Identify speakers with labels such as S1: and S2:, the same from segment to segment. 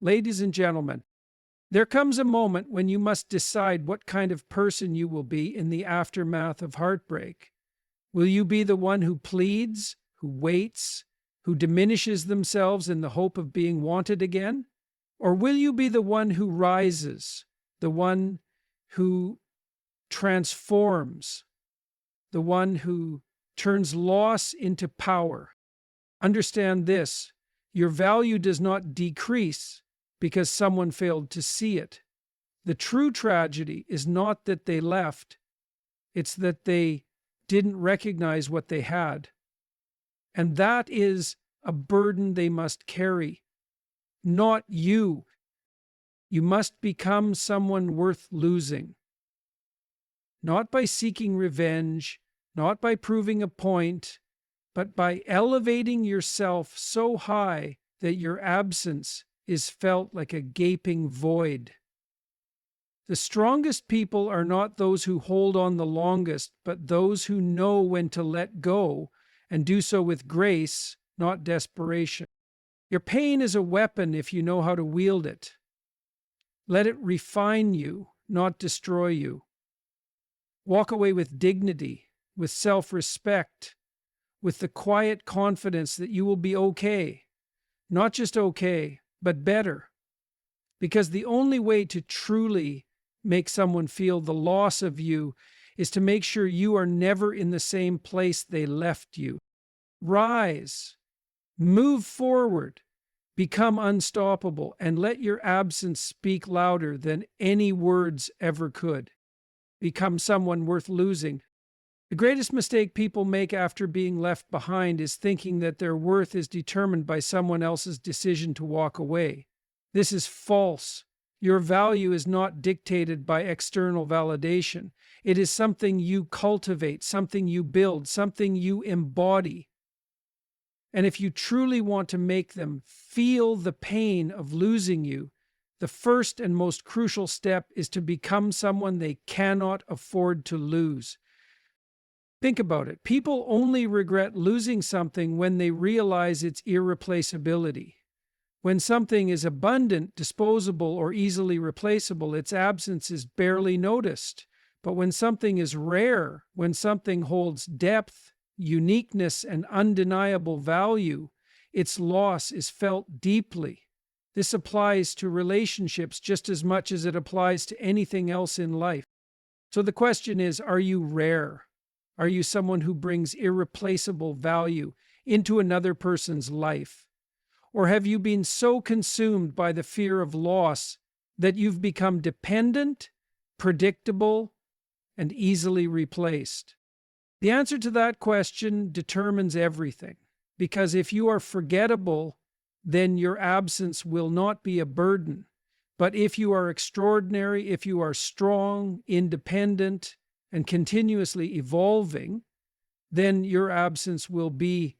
S1: Ladies and gentlemen, there comes a moment when you must decide what kind of person you will be in the aftermath of heartbreak. Will you be the one who pleads, who waits, who diminishes themselves in the hope of being wanted again? Or will you be the one who rises, the one who transforms, the one who turns loss into power? Understand this: your value does not decrease because someone failed to see it. The true tragedy is not that they left, it's that they didn't recognize what they had. And that is a burden they must carry, not you. You must become someone worth losing. Not by seeking revenge, not by proving a point, but by elevating yourself so high that your absence is felt like a gaping void. The strongest people are not those who hold on the longest, but those who know when to let go and do so with grace, not desperation. Your pain is a weapon if you know how to wield it. Let it refine you, not destroy you. Walk away with dignity, with self-respect, with the quiet confidence that you will be okay. Not just okay, but better. Because the only way to truly make someone feel the loss of you is to make sure you are never in the same place they left you. Rise, move forward, become unstoppable, and let your absence speak louder than any words ever could. Become someone worth losing. The greatest mistake people make after being left behind is thinking that their worth is determined by someone else's decision to walk away. This is false. Your value is not dictated by external validation. It is something you cultivate, something you build, something you embody. And if you truly want to make them feel the pain of losing you, the first and most crucial step is to become someone they cannot afford to lose. Think about it. People only regret losing something when they realize its irreplaceability. When something is abundant, disposable, or easily replaceable, its absence is barely noticed. But when something is rare, when something holds depth, uniqueness, and undeniable value, its loss is felt deeply. This applies to relationships just as much as it applies to anything else in life. So the question is, are you rare? Are you someone who brings irreplaceable value into another person's life? Or have you been so consumed by the fear of loss that you've become dependent, predictable, and easily replaced? The answer to that question determines everything, because if you are forgettable, then your absence will not be a burden. But if you are extraordinary, if you are strong, independent, and continuously evolving, then your absence will be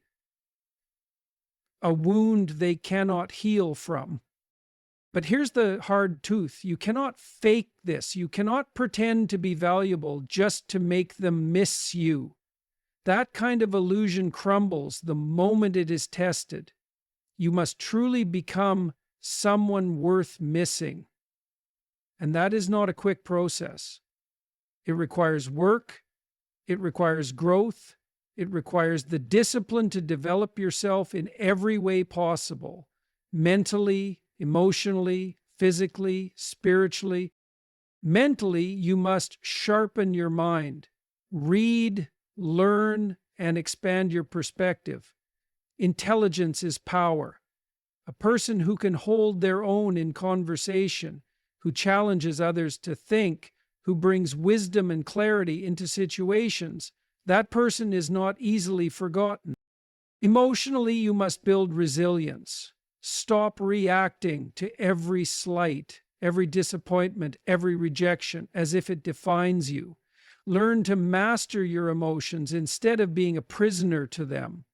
S1: a wound they cannot heal from. But here's the hard truth. You cannot fake this. You cannot pretend to be valuable just to make them miss you. That kind of illusion crumbles the moment it is tested. You must truly become someone worth missing. And that is not a quick process. It requires work. It requires growth. It requires the discipline to develop yourself in every way possible, mentally, emotionally, physically, spiritually. Mentally, you must sharpen your mind, read, learn, and expand your perspective. Intelligence is power. A person who can hold their own in conversation, who challenges others to think, who brings wisdom and clarity into situations, that person is not easily forgotten. Emotionally, you must build resilience. Stop reacting to every slight, every disappointment, every rejection as if it defines you. Learn to master your emotions instead of being a prisoner to them.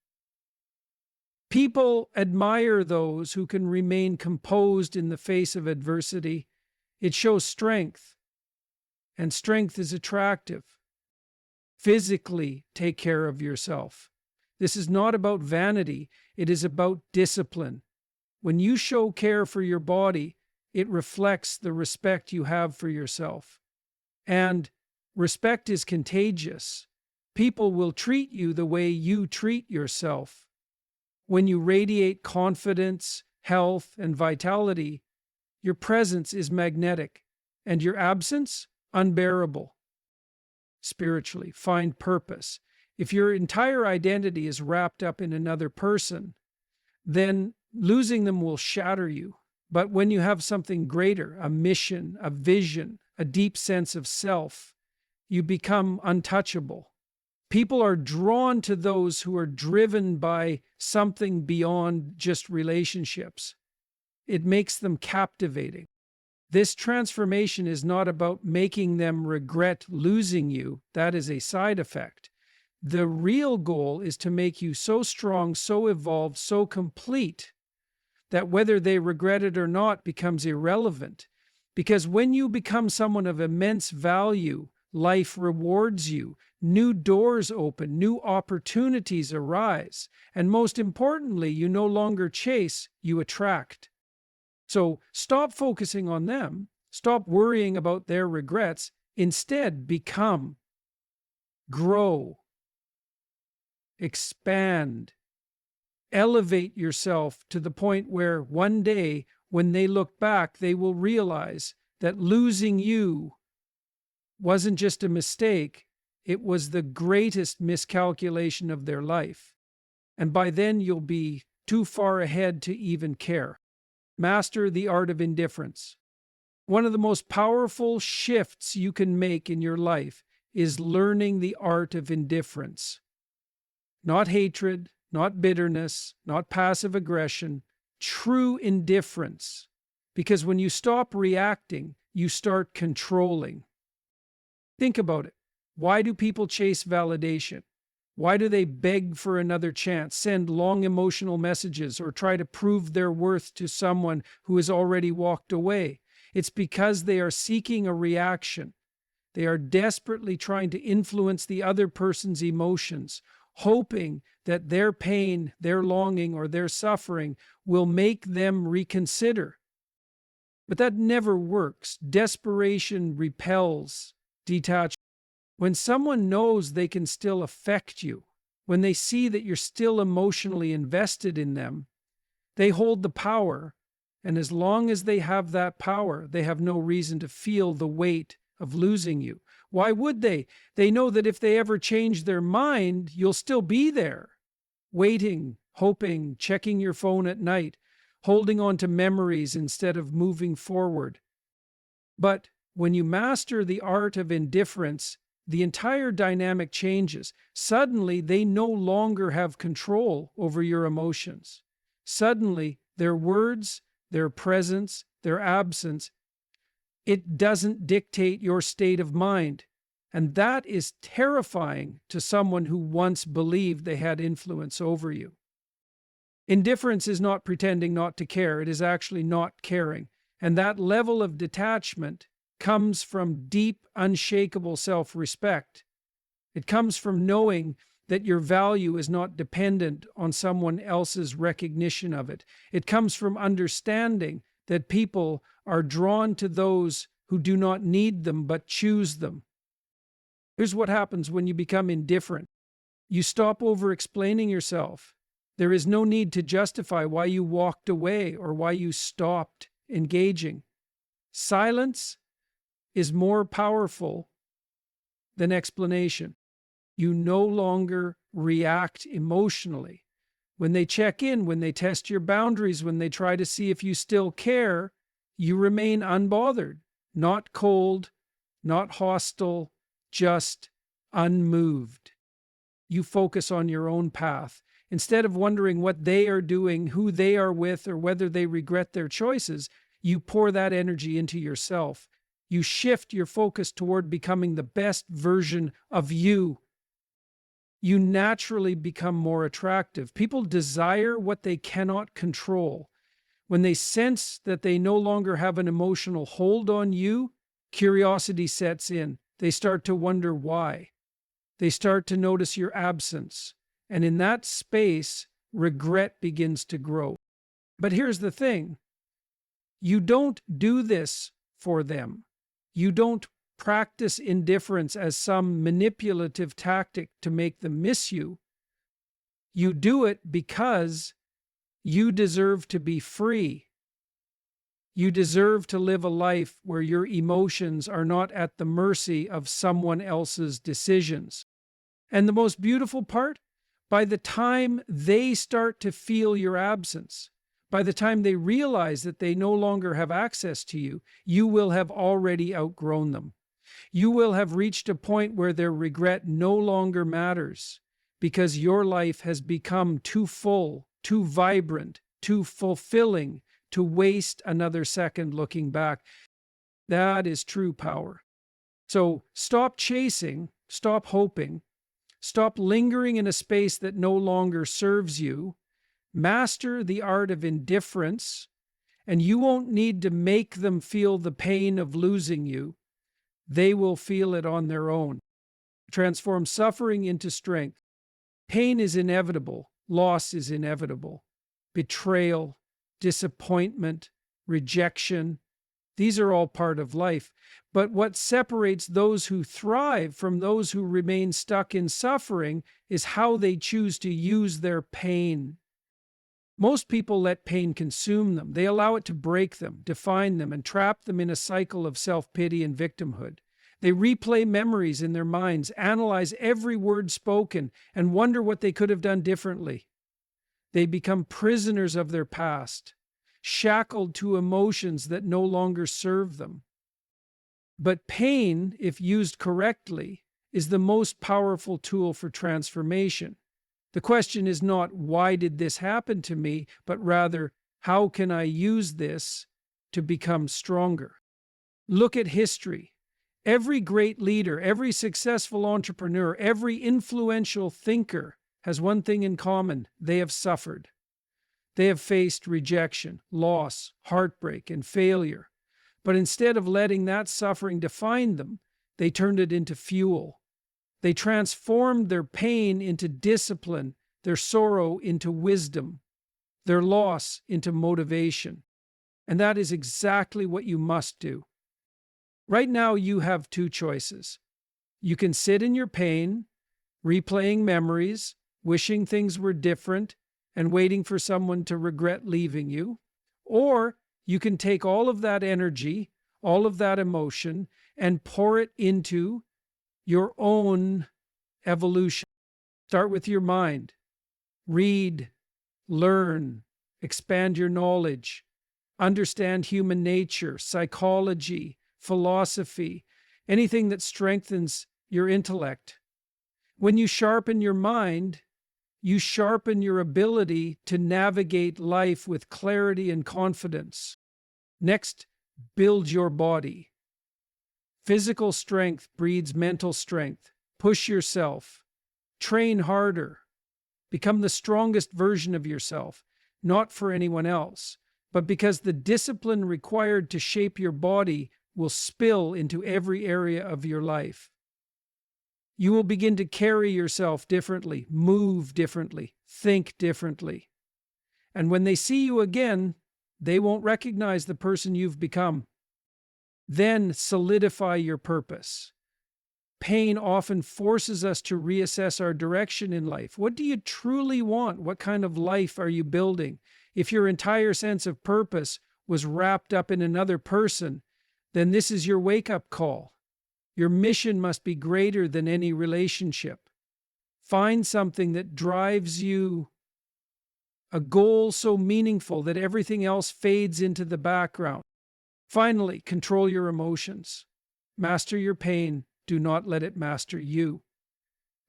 S1: People admire those who can remain composed in the face of adversity. It shows strength, and strength is attractive. Physically, take care of yourself. This is not about vanity, it is about discipline. When you show care for your body, it reflects the respect you have for yourself. And respect is contagious. People will treat you the way you treat yourself. When you radiate confidence, health, and vitality, your presence is magnetic, and your absence unbearable. Spiritually, find purpose. If your entire identity is wrapped up in another person, then losing them will shatter you. But when you have something greater, a mission, a vision, a deep sense of self, you become untouchable. People are drawn to those who are driven by something beyond just relationships. It makes them captivating. This transformation is not about making them regret losing you. That is a side effect. The real goal is to make you so strong, so evolved, so complete that whether they regret it or not becomes irrelevant. Because when you become someone of immense value, life rewards you, new doors open, new opportunities arise, and most importantly, you no longer chase, you attract. So stop focusing on them, stop worrying about their regrets, instead become, grow, expand, elevate yourself to the point where one day, when they look back, they will realize that losing you wasn't just a mistake, it was the greatest miscalculation of their life. And by then you'll be too far ahead to even care. Master the art of indifference. One of the most powerful shifts you can make in your life is learning the art of indifference. Not hatred, not bitterness, not passive aggression, true indifference. Because when you stop reacting, you start controlling. Think about it. Why do people chase validation? Why do they beg for another chance, send long emotional messages, or try to prove their worth to someone who has already walked away? It's because they are seeking a reaction. They are desperately trying to influence the other person's emotions, hoping that their pain, their longing, or their suffering will make them reconsider. But that never works. Desperation repels detachment. When someone knows they can still affect you, when they see that you're still emotionally invested in them, they hold the power, and as long as they have that power, they have no reason to feel the weight of losing you. Why would they? They know that if they ever change their mind, you'll still be there, waiting, hoping, checking your phone at night, holding on to memories instead of moving forward. But when you master the art of indifference, the entire dynamic changes. Suddenly, they no longer have control over your emotions. Suddenly, their words, their presence, their absence, it doesn't dictate your state of mind. And that is terrifying to someone who once believed they had influence over you. Indifference is not pretending not to care. It is actually not caring. And that level of detachment comes from deep, unshakable self-respect. It comes from knowing that your value is not dependent on someone else's recognition of it. It comes from understanding that people are drawn to those who do not need them but choose them. Here's what happens when you become indifferent. You stop over-explaining yourself. There is no need to justify why you walked away or why you stopped engaging. Silence is more powerful than explanation. You no longer react emotionally. When they check in, when they test your boundaries, when they try to see if you still care, you remain unbothered, not cold, not hostile, just unmoved. You focus on your own path. Instead of wondering what they are doing, who they are with, or whether they regret their choices, you pour that energy into yourself. You shift your focus toward becoming the best version of you. You naturally become more attractive. People desire what they cannot control. When they sense that they no longer have an emotional hold on you, curiosity sets in. They start to wonder why. They start to notice your absence. And in that space, regret begins to grow. But here's the thing. You don't do this for them. You don't practice indifference as some manipulative tactic to make them miss you. You do it because you deserve to be free. You deserve to live a life where your emotions are not at the mercy of someone else's decisions. And the most beautiful part? By the time they start to feel your absence, by the time they realize that they no longer have access to you, you will have already outgrown them. You will have reached a point where their regret no longer matters because your life has become too full, too vibrant, too fulfilling to waste another second looking back. That is true power. So stop chasing, stop hoping, stop lingering in a space that no longer serves you. Master the art of indifference, and you won't need to make them feel the pain of losing you. They will feel it on their own. Transform suffering into strength. Pain is inevitable. Loss is inevitable. Betrayal, disappointment, rejection, these are all part of life. But what separates those who thrive from those who remain stuck in suffering is how they choose to use their pain. Most people let pain consume them. They allow it to break them, define them, and trap them in a cycle of self-pity and victimhood. They replay memories in their minds, analyze every word spoken, and wonder what they could have done differently. They become prisoners of their past, shackled to emotions that no longer serve them. But pain, if used correctly, is the most powerful tool for transformation. The question is not, why did this happen to me, but rather, how can I use this to become stronger? Look at history. Every great leader, every successful entrepreneur, every influential thinker has one thing in common: they have suffered. They have faced rejection, loss, heartbreak, and failure. But instead of letting that suffering define them, they turned it into fuel. They transformed their pain into discipline, their sorrow into wisdom, their loss into motivation. And that is exactly what you must do. Right now, you have two choices. You can sit in your pain, replaying memories, wishing things were different, and waiting for someone to regret leaving you. Or you can take all of that energy, all of that emotion, and pour it into your own evolution. Start with your mind. Read, learn, expand your knowledge, understand human nature, psychology, philosophy, anything that strengthens your intellect. When you sharpen your mind, you sharpen your ability to navigate life with clarity and confidence. Next, build your body. Physical strength breeds mental strength. Push yourself. Train harder. Become the strongest version of yourself, not for anyone else, but because the discipline required to shape your body will spill into every area of your life. You will begin to carry yourself differently, move differently, think differently. And when they see you again, they won't recognize the person you've become. Then solidify your purpose. Pain often forces us to reassess our direction in life. What do you truly want? What kind of life are you building? If your entire sense of purpose was wrapped up in another person, then this is your wake-up call. Your mission must be greater than any relationship. Find something that drives you, a goal so meaningful that everything else fades into the background. Finally, control your emotions. Master your pain. Do not let it master you.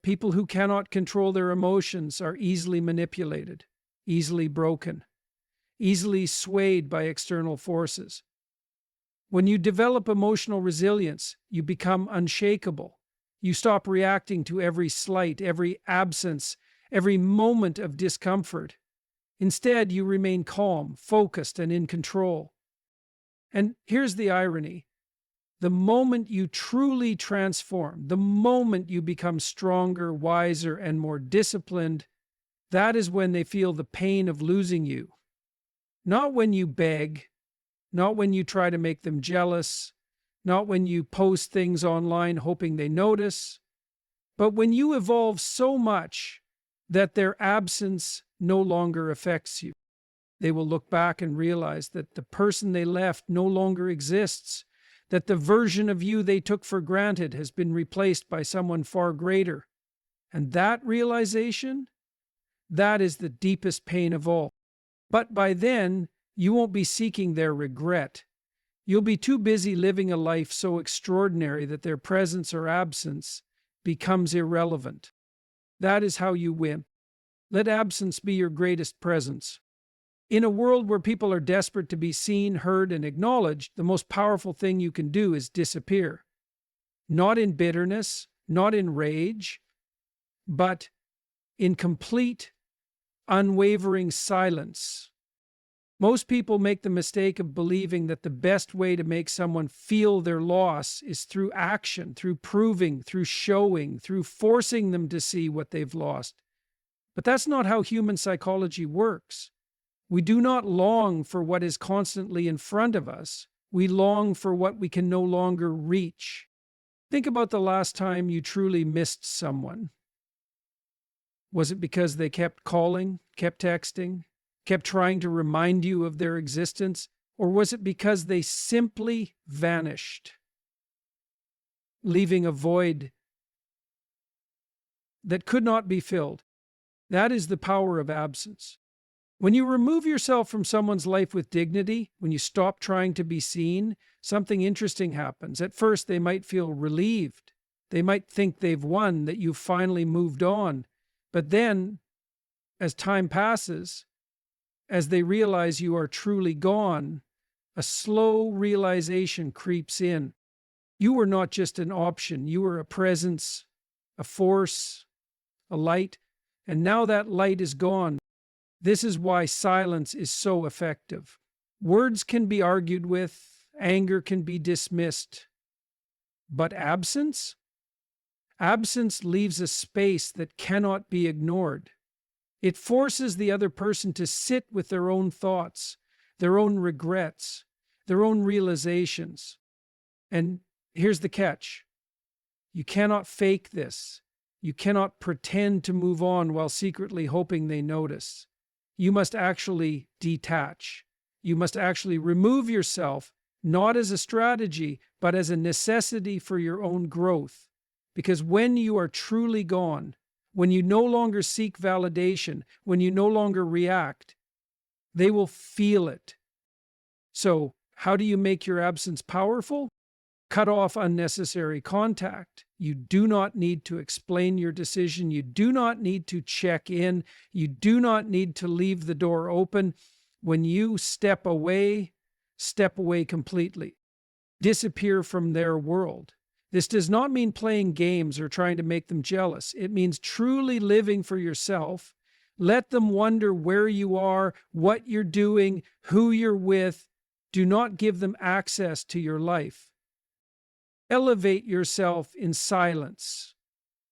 S1: People who cannot control their emotions are easily manipulated, easily broken, easily swayed by external forces. When you develop emotional resilience, you become unshakable. You stop reacting to every slight, every absence, every moment of discomfort. Instead, you remain calm, focused, and in control. And here's the irony. The moment you truly transform, the moment you become stronger, wiser, and more disciplined, that is when they feel the pain of losing you. Not when you beg, not when you try to make them jealous, not when you post things online hoping they notice, but when you evolve so much that their absence no longer affects you. They will look back and realize that the person they left no longer exists, that the version of you they took for granted has been replaced by someone far greater. And that realization, that is the deepest pain of all. But by then, you won't be seeking their regret. You'll be too busy living a life so extraordinary that their presence or absence becomes irrelevant. That is how you win. Let absence be your greatest presence. In a world where people are desperate to be seen, heard, and acknowledged, the most powerful thing you can do is disappear. Not in bitterness, not in rage, but in complete, unwavering silence. Most people make the mistake of believing that the best way to make someone feel their loss is through action, through proving, through showing, through forcing them to see what they've lost. But that's not how human psychology works. We do not long for what is constantly in front of us. We long for what we can no longer reach. Think about the last time you truly missed someone. Was it because they kept calling, kept texting, kept trying to remind you of their existence, or was it because they simply vanished, leaving a void that could not be filled? That is the power of absence. When you remove yourself from someone's life with dignity, when you stop trying to be seen, something interesting happens. At first, they might feel relieved. They might think they've won, that you've finally moved on. But then, as time passes, as they realize you are truly gone, a slow realization creeps in. You were not just an option. You were a presence, a force, a light. And now that light is gone. This is why silence is so effective. Words can be argued with, anger can be dismissed. But absence? Absence leaves a space that cannot be ignored. It forces the other person to sit with their own thoughts, their own regrets, their own realizations. And here's the catch. You cannot fake this. You cannot pretend to move on while secretly hoping they notice. You must actually detach. You must actually remove yourself, not as a strategy, but as a necessity for your own growth. Because when you are truly gone, when you no longer seek validation, when you no longer react, they will feel it. So, how do you make your absence powerful? Cut off unnecessary contact. You do not need to explain your decision. You do not need to check in. You do not need to leave the door open. When you step away completely. Disappear from their world. This does not mean playing games or trying to make them jealous. It means truly living for yourself. Let them wonder where you are, what you're doing, who you're with. Do not give them access to your life. Elevate yourself in silence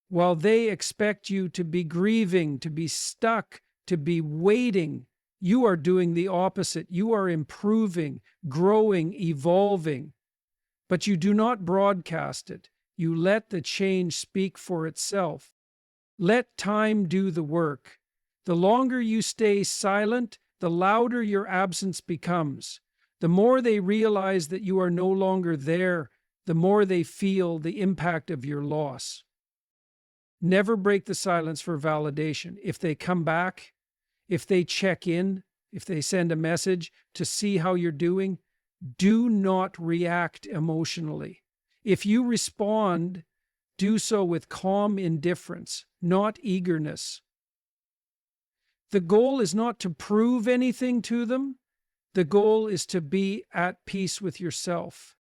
S1: while they expect you to be grieving, to be stuck, to be waiting. You are doing the opposite. You are improving, growing, evolving. But you do not broadcast it. You let the change speak for itself. Let time do the work. The longer you stay silent, the louder your absence becomes. The more they realize that you are no longer there, the more they feel the impact of your loss. Never break the silence for validation. If they come back, if they check in, if they send a message to see how you're doing, do not react emotionally. If you respond, do so with calm indifference, not eagerness. The goal is not to prove anything to them. The goal is to be at peace with yourself.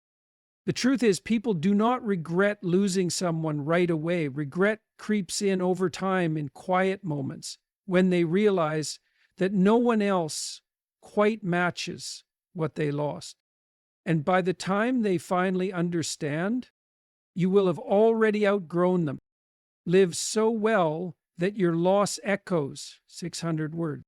S1: The truth is, people do not regret losing someone right away. Regret creeps in over time in quiet moments when they realize that no one else quite matches what they lost. And by the time they finally understand, you will have already outgrown them. Live so well that your loss echoes 600 words.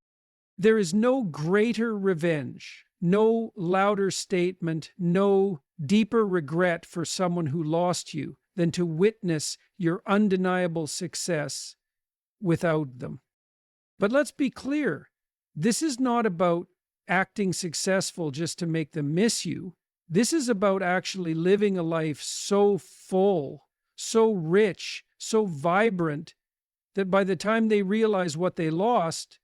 S1: There is no greater revenge, no louder statement, no deeper regret for someone who lost you than to witness your undeniable success without them. But let's be clear, this is not about acting successful just to make them miss you. This is about actually living a life so full, so rich, so vibrant that by the time they realize what they lost,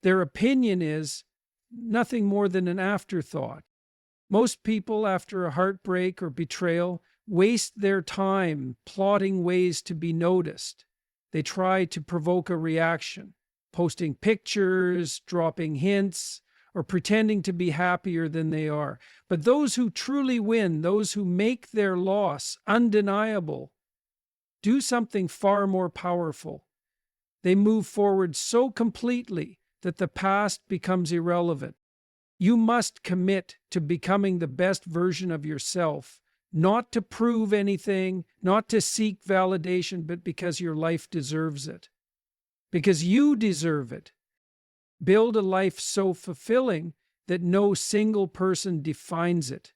S1: their opinion is nothing more than an afterthought. Most people, after a heartbreak or betrayal, waste their time plotting ways to be noticed. They try to provoke a reaction, posting pictures, dropping hints, or pretending to be happier than they are. But those who truly win, those who make their loss undeniable, do something far more powerful. They move forward so completely that the past becomes irrelevant. You must commit to becoming the best version of yourself, not to prove anything, not to seek validation, but because your life deserves it. Because you deserve it. Build a life so fulfilling that no single person defines it.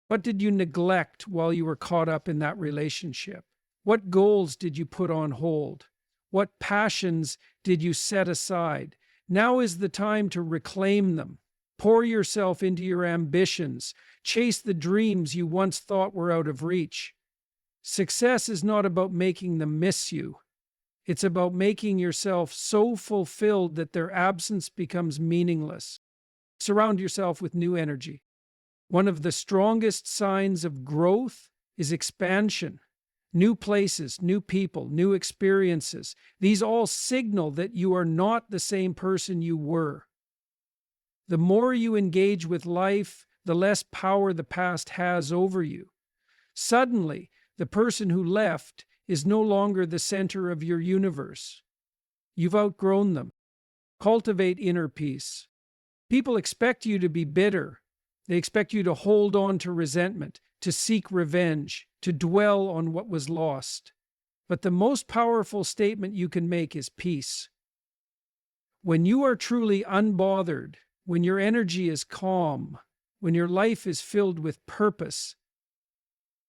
S1: What did you neglect while you were caught up in that relationship? What goals did you put on hold? What passions did you set aside? Now is the time to reclaim them. Pour yourself into your ambitions. Chase the dreams you once thought were out of reach. Success is not about making them miss you. It's about making yourself so fulfilled that their absence becomes meaningless. Surround yourself with new energy. One of the strongest signs of growth is expansion. New places, new people, new experiences. These all signal that you are not the same person you were. The more you engage with life, the less power the past has over you. Suddenly, the person who left is no longer the center of your universe. You've outgrown them. Cultivate inner peace. People expect you to be bitter. They expect you to hold on to resentment, to seek revenge, to dwell on what was lost. But the most powerful statement you can make is peace. When you are truly unbothered, when your energy is calm, when your life is filled with purpose,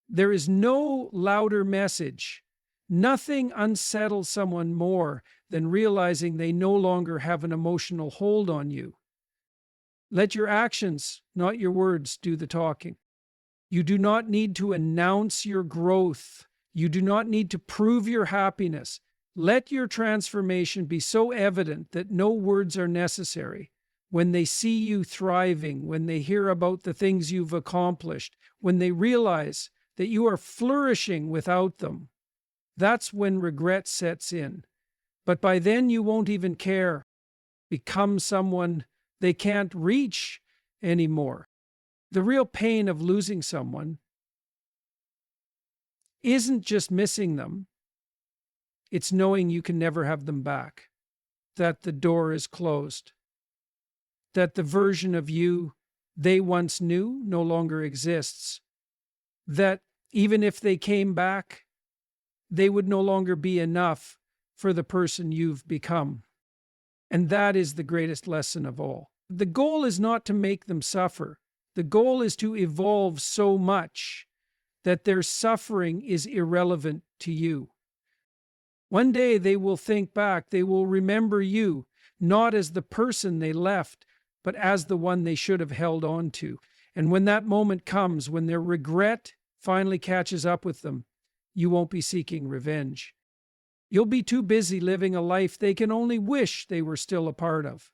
S1: there is no louder message. Nothing unsettles someone more than realizing they no longer have an emotional hold on you. Let your actions, not your words, do the talking. You do not need to announce your growth. You do not need to prove your happiness. Let your transformation be so evident that no words are necessary. When they see you thriving, when they hear about the things you've accomplished, when they realize that you are flourishing without them, that's when regret sets in. But by then you won't even care. Become someone they can't reach anymore. The real pain of losing someone isn't just missing them. It's knowing you can never have them back, that the door is closed, that the version of you they once knew no longer exists, that even if they came back, they would no longer be enough for the person you've become. And that is the greatest lesson of all. The goal is not to make them suffer. The goal is to evolve so much that their suffering is irrelevant to you. One day they will think back, they will remember you, not as the person they left, but as the one they should have held on to. And when that moment comes, when their regret finally catches up with them, you won't be seeking revenge. You'll be too busy living a life they can only wish they were still a part of.